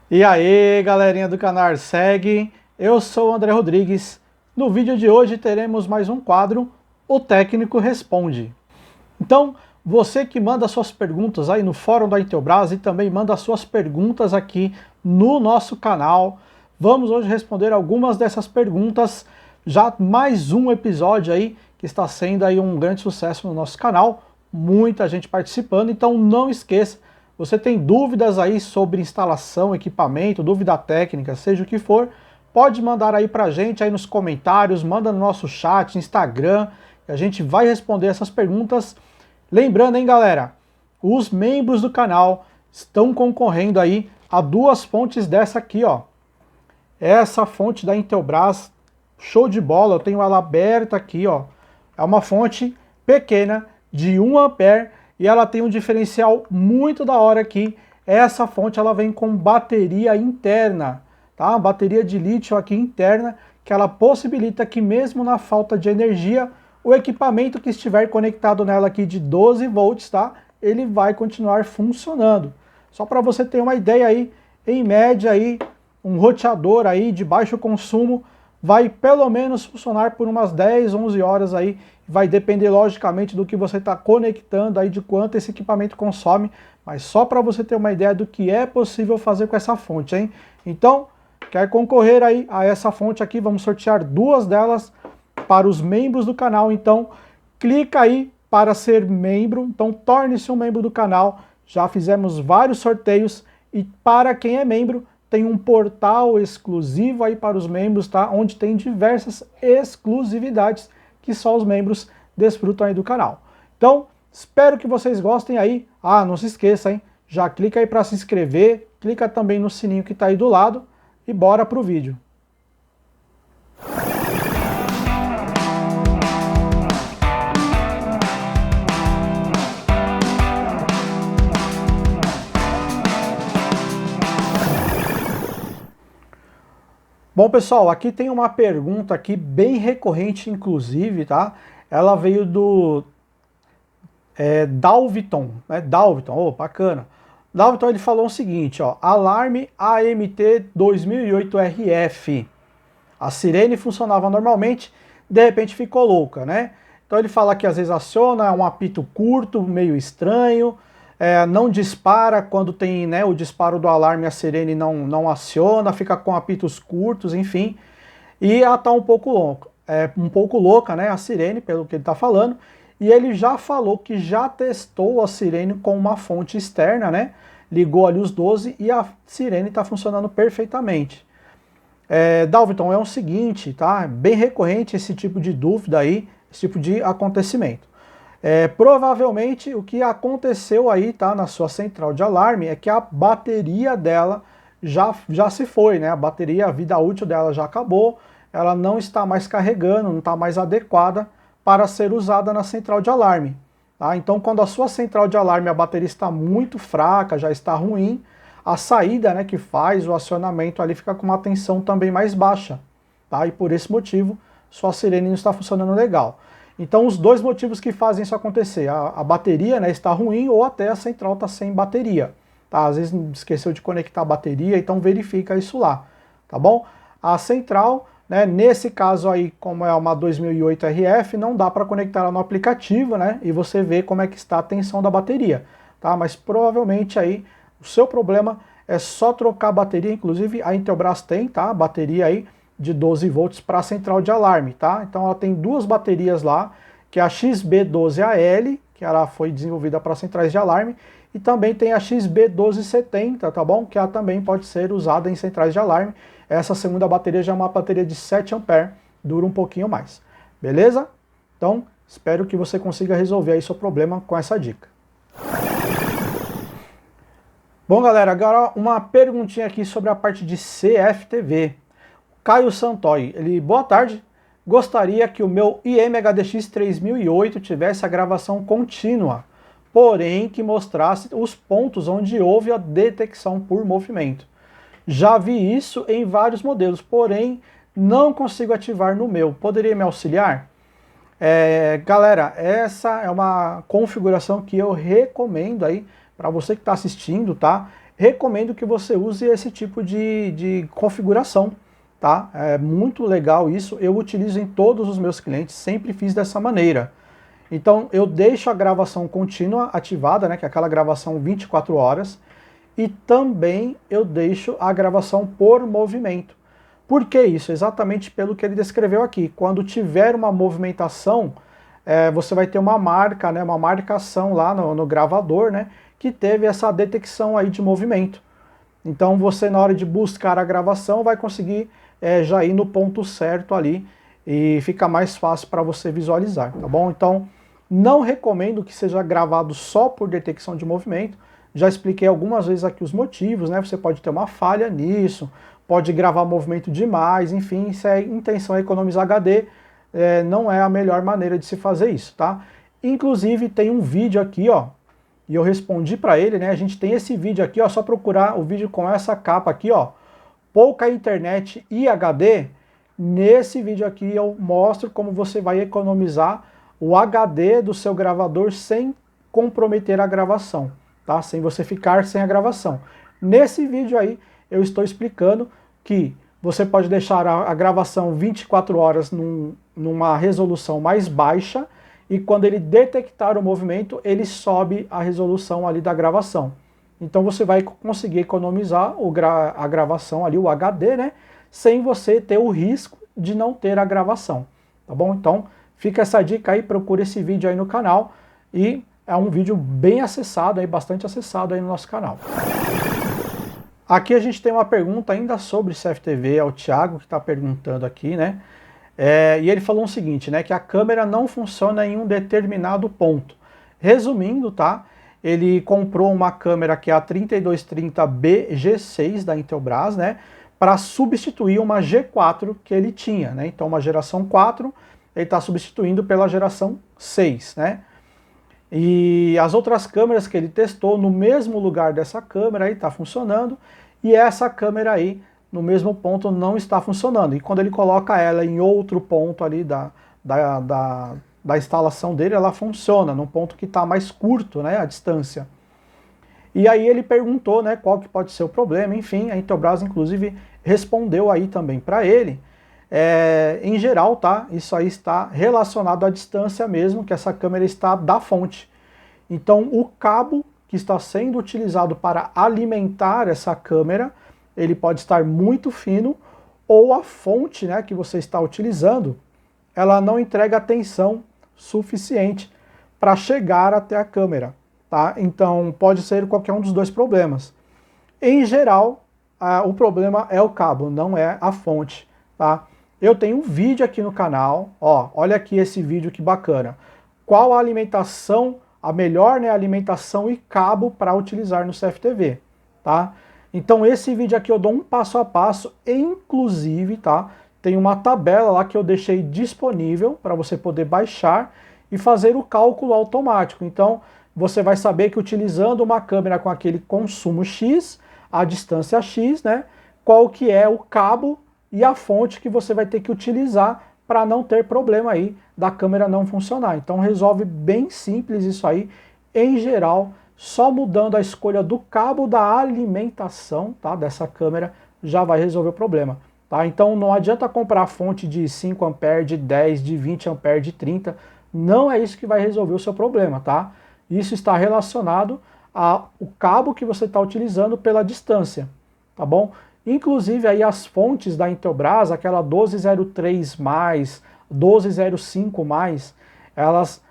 E aí, galerinha do canal Segue, eu sou o André Rodrigues. No vídeo de hoje teremos mais um quadro, O Técnico Responde. Então, você que manda suas perguntas aí no fórum da Intelbras e também manda suas perguntas aqui no nosso canal. Vamos hoje responder algumas dessas perguntas, já mais um episódio aí que está sendo aí um grande sucesso no nosso canal, muita gente participando, então não esqueça. Você tem dúvidas aí sobre instalação, equipamento, dúvida técnica, seja o que for, pode mandar aí pra gente aí nos comentários, manda no nosso chat, Instagram, que a gente vai responder essas perguntas. Lembrando, hein, galera, os membros do canal estão concorrendo aí a duas fontes dessa aqui, ó. Essa fonte da Intelbras, show de bola, eu tenho ela aberta aqui, ó. É uma fonte pequena de 1 ampere e ela tem um diferencial muito da hora aqui. Essa fonte ela vem com bateria interna, tá? Bateria de lítio aqui interna, que ela possibilita que mesmo na falta de energia, o equipamento que estiver conectado nela aqui de 12 volts, tá? Ele vai continuar funcionando. Só para você ter uma ideia aí, em média aí, um roteador aí de baixo consumo vai pelo menos funcionar por umas 10, 11 horas aí, vai depender logicamente do que você está conectando aí, de quanto esse equipamento consome, mas só para você ter uma ideia do que é possível fazer com essa fonte, hein? Então, quer concorrer aí a essa fonte aqui, vamos sortear duas delas para os membros do canal, então clica aí para ser membro, então torne-se um membro do canal, já fizemos vários sorteios e para quem é membro, tem um portal exclusivo aí para os membros, tá? Onde tem diversas exclusividades que só os membros desfrutam aí do canal. Então, espero que vocês gostem aí. Ah, não se esqueça, hein? Já clica aí para se inscrever, clica também no sininho que está aí do lado e bora pro vídeo. Bom, pessoal, aqui tem uma pergunta aqui bem recorrente, inclusive, tá? Ela veio do Dalviton, né? Dalviton, oh, bacana. Dalviton, ele falou o seguinte, ó, alarme AMT 2008RF. A sirene funcionava normalmente, de repente ficou louca, né? Então ele fala que às vezes aciona, é um apito curto, meio estranho, não dispara quando tem, né, o disparo do alarme, a sirene não aciona, fica com apitos curtos, enfim. E ela está um pouco louca, né, a sirene, pelo que ele está falando. E ele já falou que já testou a sirene com uma fonte externa, né? Ligou ali os 12 e a sirene está funcionando perfeitamente. Dalviton, é o seguinte, tá? Bem recorrente esse tipo de dúvida aí, esse tipo de acontecimento. Provavelmente o que aconteceu aí, tá, na sua central de alarme é que a bateria dela já se foi, né? A bateria, a vida útil dela já acabou, ela não está mais carregando, não está mais adequada para ser usada na central de alarme. Tá? Então, quando a sua central de alarme, a bateria está muito fraca, já está ruim, a saída, né, que faz o acionamento ali fica com uma tensão também mais baixa. Tá? E por esse motivo, sua sirene não está funcionando legal. Então, os dois motivos que fazem isso acontecer, a bateria, né, está ruim ou até a central está sem bateria. Tá? Às vezes esqueceu de conectar a bateria, então verifica isso lá, tá bom? A central, né, nesse caso aí, como é uma 2008 RF, não dá para conectar ela no aplicativo, né, e você vê como é que está a tensão da bateria, tá? Mas provavelmente aí o seu problema é só trocar a bateria, inclusive a Intelbras tem, tá? Bateria aí de 12 volts para a central de alarme, tá? Então ela tem duas baterias lá, que é a XB12AL, que ela foi desenvolvida para centrais de alarme, e também tem a XB1270, tá bom? Que ela também pode ser usada em centrais de alarme. Essa segunda bateria já é uma bateria de 7 ampere, dura um pouquinho mais, beleza? Então, espero que você consiga resolver aí seu problema com essa dica. Bom, galera, agora uma perguntinha aqui sobre a parte de CFTV. Caio Santoy, ele, boa tarde, gostaria que o meu IMHDX 3008 tivesse a gravação contínua, porém que mostrasse os pontos onde houve a detecção por movimento. Já vi isso em vários modelos, porém não consigo ativar no meu. Poderia me auxiliar? Galera, essa é uma configuração que eu recomendo aí para você que está assistindo, tá? recomendo que você use esse tipo de configuração, tá? É muito legal isso, eu utilizo em todos os meus clientes, sempre fiz dessa maneira. Então eu deixo a gravação contínua ativada, né, que é aquela gravação 24 horas, e também eu deixo a gravação por movimento. Por que isso? Exatamente pelo que ele descreveu aqui. Quando tiver uma movimentação, você vai ter uma marca, né, uma marcação lá no gravador, né, que teve essa detecção aí de movimento. Então você, na hora de buscar a gravação, vai conseguir já ir no ponto certo ali e fica mais fácil para você visualizar, tá bom? Então não recomendo que seja gravado só por detecção de movimento. Já expliquei algumas vezes aqui os motivos, né? Você pode ter uma falha nisso, pode gravar movimento demais, enfim, se a intenção é economizar HD, não é a melhor maneira de se fazer isso, tá? Inclusive tem um vídeo aqui, ó, e eu respondi para ele, né? A gente tem esse vídeo aqui, ó, só procurar o vídeo com essa capa aqui, ó, pouca internet e HD. Nesse vídeo aqui eu mostro como você vai economizar o HD do seu gravador sem comprometer a gravação, tá? Sem você ficar sem a gravação. Nesse vídeo aí eu estou explicando que você pode deixar a gravação 24 horas numa resolução mais baixa, e quando ele detectar o movimento, ele sobe a resolução ali da gravação. Então você vai conseguir economizar a gravação ali, o HD, né? Sem você ter o risco de não ter a gravação, tá bom? Então fica essa dica aí, procura esse vídeo aí no canal, e é um vídeo bem acessado, aí, bastante acessado aí no nosso canal. Aqui a gente tem uma pergunta ainda sobre CFTV, é o Thiago que está perguntando aqui, né? E ele falou o seguinte, né, que a câmera não funciona em um determinado ponto. Resumindo, tá? Ele comprou uma câmera que é a 3230B G6 da Intelbras, né, para substituir uma G4 que ele tinha, né? Então uma geração 4, ele está substituindo pela geração 6, né? E as outras câmeras que ele testou no mesmo lugar dessa câmera aí está funcionando, e essa câmera aí no mesmo ponto não está funcionando. E quando ele coloca ela em outro ponto ali da instalação dele, ela funciona, num ponto que está mais curto, né, a distância. E aí ele perguntou, né, qual que pode ser o problema, enfim, a Intelbras inclusive respondeu aí também para ele. Em geral, tá, isso aí está relacionado à distância mesmo, que essa câmera está da fonte. Então o cabo que está sendo utilizado para alimentar essa câmera, ele pode estar muito fino, ou a fonte, né, que você está utilizando, ela não entrega tensão suficiente para chegar até a câmera, tá? Então pode ser qualquer um dos dois problemas. Em geral, o problema é o cabo, não é a fonte, tá? Eu tenho um vídeo aqui no canal, ó, olha aqui esse vídeo que bacana. Qual a alimentação, a melhor, né, alimentação e cabo para utilizar no CFTV, tá? Então esse vídeo aqui eu dou um passo a passo, inclusive, tá? Tem uma tabela lá que eu deixei disponível para você poder baixar e fazer o cálculo automático. Então você vai saber que utilizando uma câmera com aquele consumo X, a distância X, né? Qual que é o cabo e a fonte que você vai ter que utilizar para não ter problema aí da câmera não funcionar. Então resolve bem simples isso aí, em geral. Só mudando a escolha do cabo da alimentação, tá, dessa câmera já vai resolver o problema, tá? Então não adianta comprar fonte de 5 A, de 10, de 20 A, de 30, não é isso que vai resolver o seu problema, tá? Isso está relacionado ao cabo que você está utilizando pela distância, tá bom? Inclusive aí as fontes da Intelbras, aquela 1203+, 1205+, elas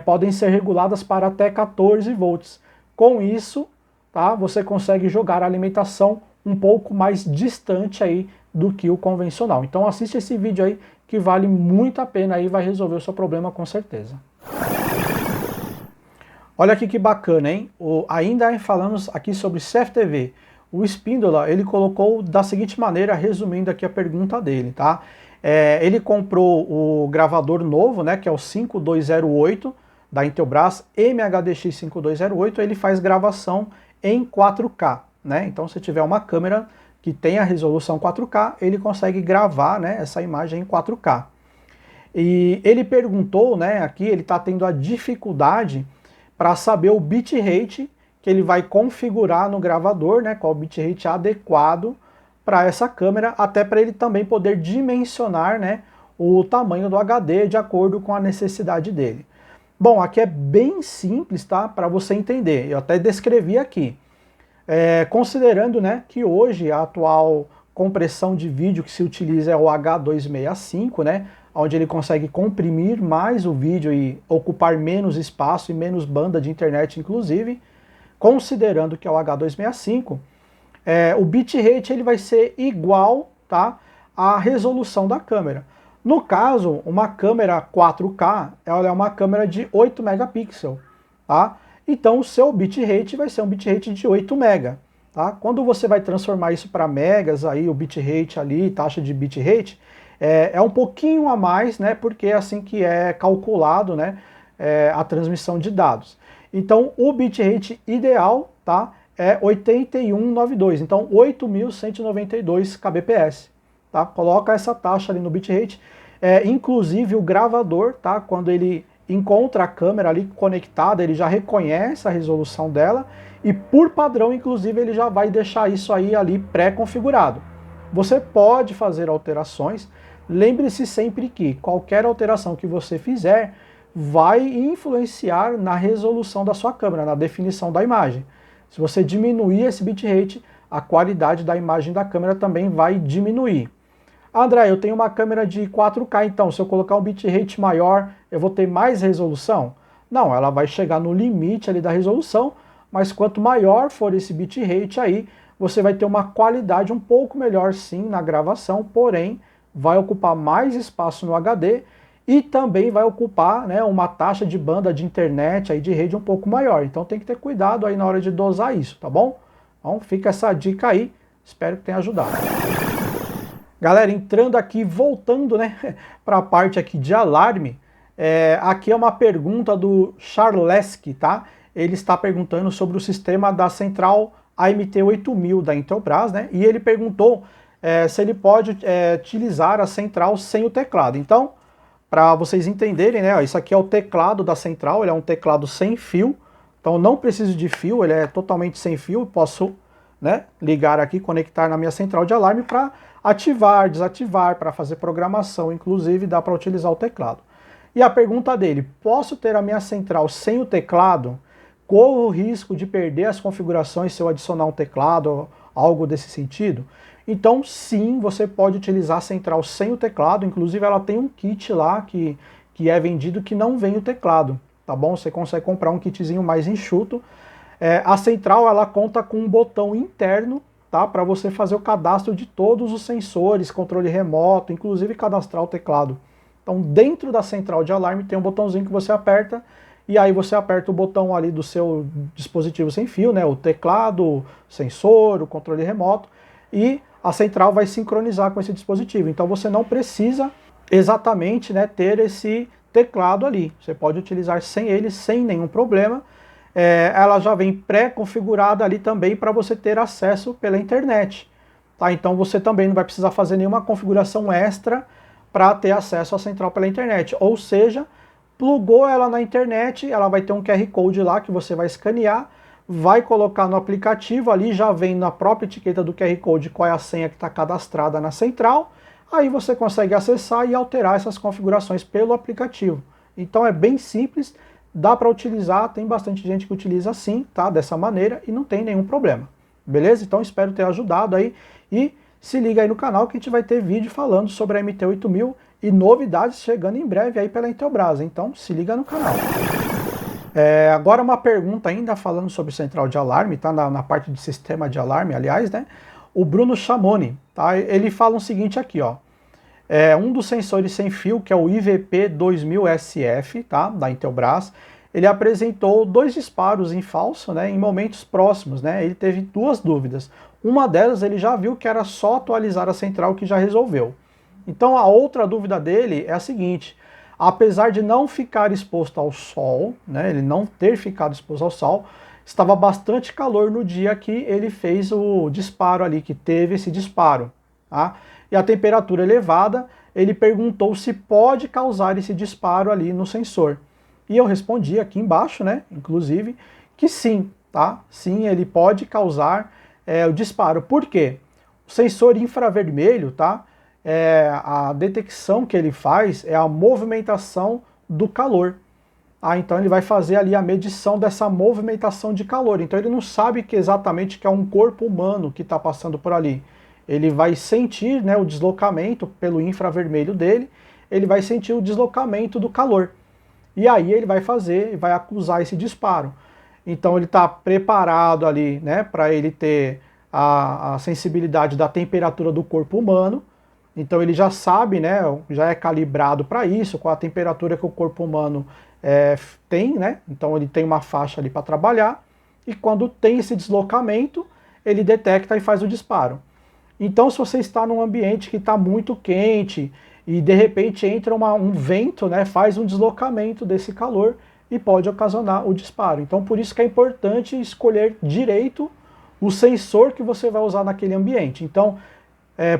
podem ser reguladas para até 14 volts. Com isso, tá, você consegue jogar a alimentação um pouco mais distante aí do que o convencional. Então assiste esse vídeo aí que vale muito a pena aí, vai resolver o seu problema com certeza. Olha aqui que bacana, hein? Ainda falamos aqui sobre CFTV. O Espíndola, ele colocou da seguinte maneira, resumindo aqui a pergunta dele, tá? Ele comprou o gravador novo, né, que é o 5208, da Intelbras, MHDX 5208, ele faz gravação em 4K, né? Então se tiver uma câmera que tem a resolução 4K, ele consegue gravar, né, essa imagem em 4K. E ele perguntou, né, aqui ele está tendo a dificuldade para saber o bitrate que ele vai configurar no gravador, né, qual o bitrate adequado para essa câmera, até para ele também poder dimensionar, né, o tamanho do HD de acordo com a necessidade dele. Bom, aqui é bem simples, tá, para você entender, eu até descrevi aqui. Considerando, né, que hoje a atual compressão de vídeo que se utiliza é o H265, né, onde ele consegue comprimir mais o vídeo e ocupar menos espaço e menos banda de internet, inclusive. Considerando que é o H265, o bitrate ele vai ser igual, tá, à resolução da câmera. No caso, uma câmera 4K, ela é uma câmera de 8 megapixels, tá? Então o seu bitrate vai ser um bitrate de 8 mega, tá? Quando você vai transformar isso para megas, aí o bitrate ali, taxa de bitrate, é um pouquinho a mais, né? Porque é assim que é calculado, né, a transmissão de dados. Então o bitrate ideal, tá, é 8192, então 8.192 kbps, tá? Coloca essa taxa ali no bitrate. Inclusive o gravador, tá, quando ele encontra a câmera ali conectada, ele já reconhece a resolução dela e por padrão, inclusive, ele já vai deixar isso aí ali pré-configurado. Você pode fazer alterações, lembre-se sempre que qualquer alteração que você fizer vai influenciar na resolução da sua câmera, na definição da imagem. Se você diminuir esse bitrate, a qualidade da imagem da câmera também vai diminuir. André, eu tenho uma câmera de 4K, então se eu colocar um bitrate maior, eu vou ter mais resolução? Não, ela vai chegar no limite ali da resolução, mas quanto maior for esse bitrate aí, você vai ter uma qualidade um pouco melhor sim na gravação, porém vai ocupar mais espaço no HD e também vai ocupar, né, uma taxa de banda de internet aí de rede um pouco maior. Então tem que ter cuidado aí na hora de dosar isso, tá bom? Então fica essa dica aí, espero que tenha ajudado. Galera, entrando aqui, voltando, né, para a parte aqui de alarme, aqui é uma pergunta do Charleski, tá? Ele está perguntando sobre o sistema da central AMT8000 da Intelbras, né? E ele perguntou se ele pode utilizar a central sem o teclado. Então, para vocês entenderem, né, ó, isso aqui é o teclado da central, ele é um teclado sem fio, então não preciso de fio, ele é totalmente sem fio, posso, né, ligar aqui, conectar na minha central de alarme para ativar, desativar, para fazer programação, inclusive dá para utilizar o teclado. E a pergunta dele, posso ter a minha central sem o teclado? Corro o risco de perder as configurações se eu adicionar um teclado, algo desse sentido? Então sim, você pode utilizar a central sem o teclado, inclusive ela tem um kit lá que é vendido que não vem o teclado, tá bom? Você consegue comprar um kitzinho mais enxuto. A central ela conta com um botão interno, tá, para você fazer o cadastro de todos os sensores, controle remoto, inclusive cadastrar o teclado. Então dentro da central de alarme tem um botãozinho que você aperta, e aí você aperta o botão ali do seu dispositivo sem fio, né, o teclado, o sensor, o controle remoto, e a central vai sincronizar com esse dispositivo. Então você não precisa exatamente, né, ter esse teclado ali. Você pode utilizar sem ele, sem nenhum problema. Ela já vem pré-configurada ali também para você ter acesso pela internet. Tá? Então você também não vai precisar fazer nenhuma configuração extra para ter acesso à central pela internet. Ou seja, plugou ela na internet, ela vai ter um QR Code lá que você vai escanear, vai colocar no aplicativo ali, já vem na própria etiqueta do QR Code qual é a senha que está cadastrada na central, aí você consegue acessar e alterar essas configurações pelo aplicativo. Então é bem simples, dá para utilizar, tem bastante gente que utiliza assim, tá? Dessa maneira e não tem nenhum problema. Beleza? Então espero ter ajudado aí e se liga aí no canal que a gente vai ter vídeo falando sobre a MT8000 e novidades chegando em breve aí pela Intelbras. Então se liga no canal. Agora uma pergunta ainda falando sobre central de alarme, tá? Na parte de sistema de alarme, aliás, né? O Bruno Chamoni, tá? Ele fala o seguinte aqui, ó. Um dos sensores sem fio, que é o IVP2000SF, tá, da Intelbras, ele apresentou 2 disparos em falso, né, em momentos próximos, né, ele teve 2 dúvidas. Uma delas ele já viu que era só atualizar a central que já resolveu. Então a outra dúvida dele é a seguinte, apesar de não ficar exposto ao sol, né, ele não ter ficado exposto ao sol, estava bastante calor no dia que ele fez o disparo ali, que teve esse disparo, tá? E a temperatura elevada, ele perguntou se pode causar esse disparo ali no sensor. E eu respondi aqui embaixo, né, inclusive, que sim, tá? Sim, ele pode causar o disparo. Por quê? O sensor infravermelho, tá? A detecção que ele faz é a movimentação do calor. Então ele vai fazer ali a medição dessa movimentação de calor. Então ele não sabe exatamente que é um corpo humano que está passando por ali. Ele vai sentir, né, o deslocamento pelo infravermelho dele, ele vai sentir o deslocamento do calor. E aí ele vai vai acusar esse disparo. Então ele está preparado ali, né, para ele ter a sensibilidade da temperatura do corpo humano. Então ele já sabe, né, já é calibrado para isso, com a temperatura que o corpo humano tem, né? Então ele tem uma faixa ali para trabalhar, e quando tem esse deslocamento, ele detecta e faz o disparo. Então se você está num ambiente que está muito quente, e de repente entra um vento, né, faz um deslocamento desse calor, e pode ocasionar o disparo. Então por isso que é importante escolher direito o sensor que você vai usar naquele ambiente. Então,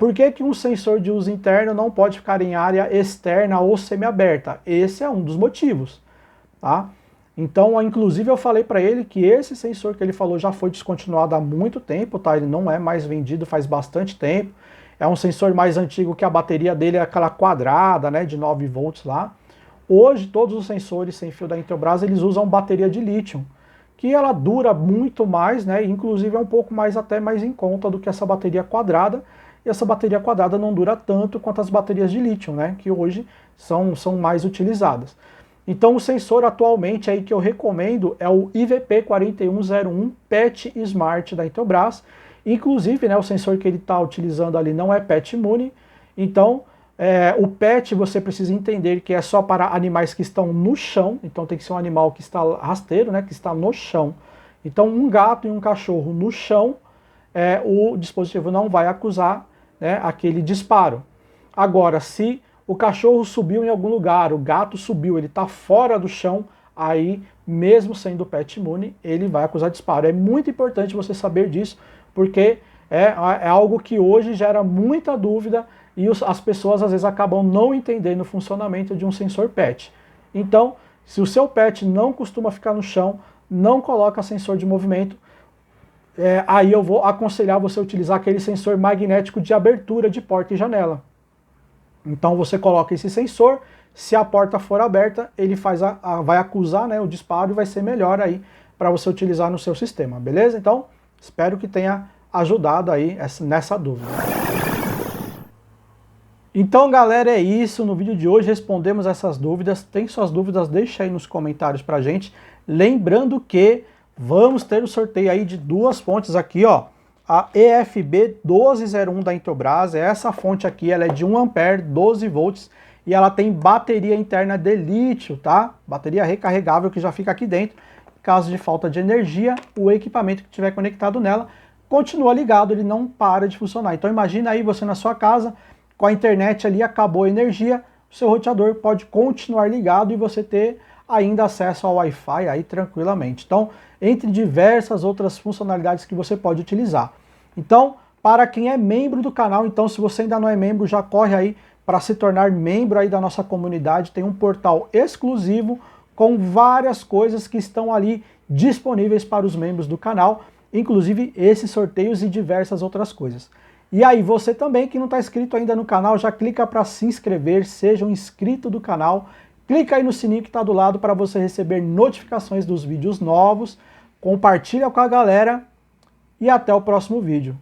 por que um sensor de uso interno não pode ficar em área externa ou semiaberta? Esse é um dos motivos, tá? Então, inclusive eu falei para ele que esse sensor que ele falou já foi descontinuado há muito tempo, tá? Ele não é mais vendido faz bastante tempo. É um sensor mais antigo, que a bateria dele é aquela quadrada, né, de 9 volts lá. Hoje todos os sensores sem fio da Intelbras, eles usam bateria de lítio, que ela dura muito mais, né? Inclusive é um pouco mais, até mais em conta do que essa bateria quadrada. E essa bateria quadrada não dura tanto quanto as baterias de lítio, né, que hoje são mais utilizadas. Então o sensor atualmente aí que eu recomendo é o IVP4101 PET Smart da Intelbras. Inclusive, né, o sensor que ele está utilizando ali não é PET imune. Então o PET você precisa entender que é só para animais que estão no chão. Então tem que ser um animal que está rasteiro, né, que está no chão. Então um gato e um cachorro no chão, o dispositivo não vai acusar, né, aquele disparo. Agora, se o cachorro subiu em algum lugar, o gato subiu, ele está fora do chão, aí, mesmo sendo PET imune, ele vai acusar disparo. É muito importante você saber disso, porque é algo que hoje gera muita dúvida e as pessoas às vezes acabam não entendendo o funcionamento de um sensor PET. Então, se o seu PET não costuma ficar no chão, não coloca sensor de movimento, aí eu vou aconselhar você a utilizar aquele sensor magnético de abertura de porta e janela. Então você coloca esse sensor, se a porta for aberta, ele vai acusar, né, o disparo, e vai ser melhor aí para você utilizar no seu sistema, beleza? Então, espero que tenha ajudado aí nessa dúvida. Então, galera, é isso. No vídeo de hoje respondemos essas dúvidas. Tem suas dúvidas, deixa aí nos comentários pra gente. Lembrando que vamos ter o sorteio aí de duas fontes aqui, ó. A EFB 1201 da Intelbras, essa fonte aqui, ela é de 1 ampere, 12 volts, e ela tem bateria interna de lítio, tá? Bateria recarregável que já fica aqui dentro. Em caso de falta de energia, o equipamento que estiver conectado nela continua ligado, ele não para de funcionar. Então imagina aí você na sua casa, com a internet ali, acabou a energia, o seu roteador pode continuar ligado e você ter ainda acesso ao Wi-Fi aí tranquilamente. Então, entre diversas outras funcionalidades que você pode utilizar. Então, para quem é membro do canal, então se você ainda não é membro, já corre aí para se tornar membro aí da nossa comunidade. Tem um portal exclusivo com várias coisas que estão ali disponíveis para os membros do canal, inclusive esses sorteios e diversas outras coisas. E aí, você também que não está inscrito ainda no canal, já clica para se inscrever, seja um inscrito do canal. Clica aí no sininho que está do lado para você receber notificações dos vídeos novos. Compartilha com a galera e até o próximo vídeo.